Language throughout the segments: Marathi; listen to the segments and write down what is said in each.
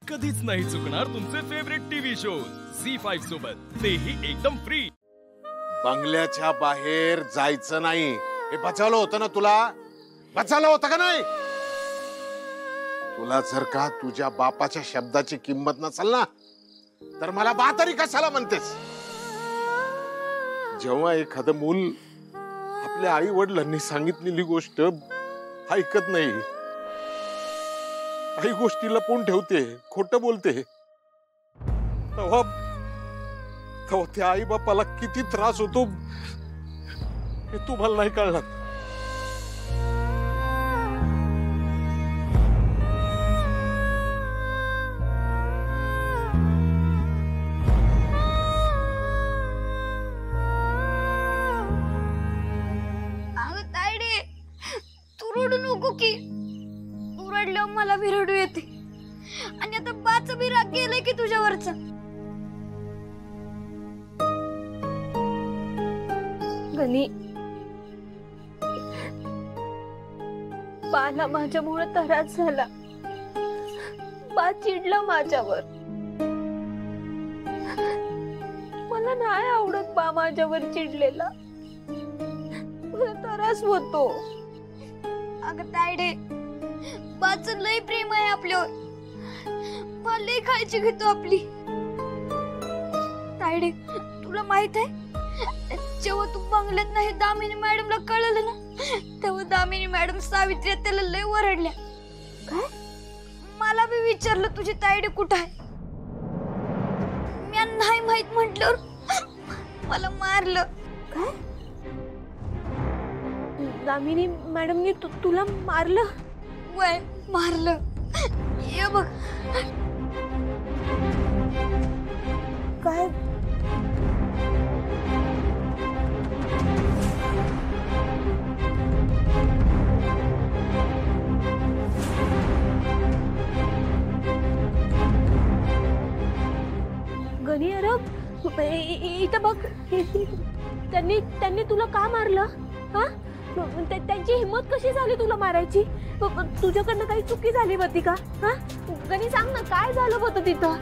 कधीच नाही चुकणार तुमचे फेवरेट टीव्ही शो झी5 सोबत, तेही एकदम फ्री। बंगल्याच्या बाहेर जायचं नाही हे बचावलं होतं ना तुला? बचावलं होतं का नाही? तुला जर का तुझ्या बापाच्या शब्दाची किंमत नसेल ना तर मला बा तरी कशाला म्हणतेस? जेव्हा एखादं मूल आपल्या आई वडिलांनी सांगितलेली गोष्ट ऐकत नाही, काही गोष्टी लपवून ठेवते, खोटं बोलते, तेव्हा त्या आई बापाला किती त्रास होतो हे तुम्हाला नाही कळणार। रडू नको की, तू रडल्यावर मला भी रडू येते आणि आता बाचं भी राग गेलंय की तुझ्यावरचा। गणी, बाला माझ्यामुळे त्रास झाला, बा चिडला माझ्यावर। मला नाही आवडत बा माझ्यावर चिडलेला, मला त्रास होतो। अगं तायडे, बाचं लय प्रेम आहे आपल्यावर, बा लय काळजी घेतो आपली। तायडे, तुला माहित आहे जेव्हा तू बंगल्यात नाही दामिनी मॅडमला कळलं ना, तेव्हा दामिनी मॅडम सावित्री त्याला लय ओरडल्या। काय? मला भी विचारलं तुझी तायडे कुठं आहे, मी नाही माहित म्हटल्यावर मला मारलं। काय? दामिनी मॅडमनी तुला मारलं? वय मारलं, ये बघ। काय? गणी, अरे इथं बघ, त्यांनी तुला का मारलं? हा, त्यांची हिम्मत कशी झाली तुला मारायची? तुझ्याकडनं काही चुकी झाली होती का? हा, गणी सांग ना, काय झालं होतं तिथं?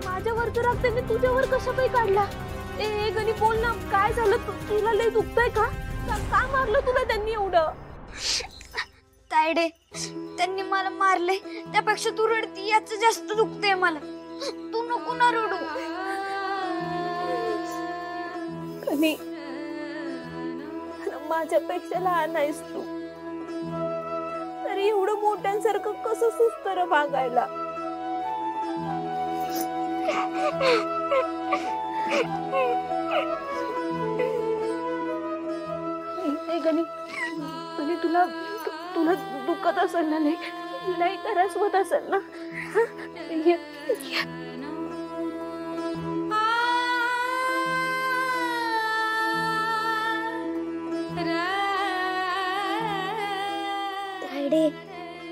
माझ्यावरचा राग त्यांनी तुझ्यावर कशा काही काढला? ए गणी, बोल ना, काय झालं? तुला लय दुखतंय का? का मारलं तुला त्यांनी एवढं? तायडे, त्यांनी मला मारले त्यापेक्षा तू रडती याचं जास्त दुखतंय मला। तू नको ना रडू। गणी, माझ्यापेक्षा लहान आहेस तू, तरी एवढं मोठ्यांसारखं कसं सुस्तर वागायला? गणी, तुला दुखत असेल ना? लय त्रास होत असेल ना?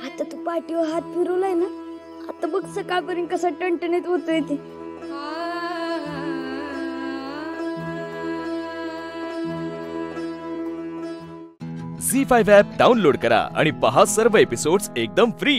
आता तू पाठीवर हात फिरवलाय ना, आता बघ सकाळपर्यंत कसा टणटणीत होतोय ते। झी5 ॲप डाउनलोड करा आणि पहा सर्व एपिसोड्स एकदम फ्री।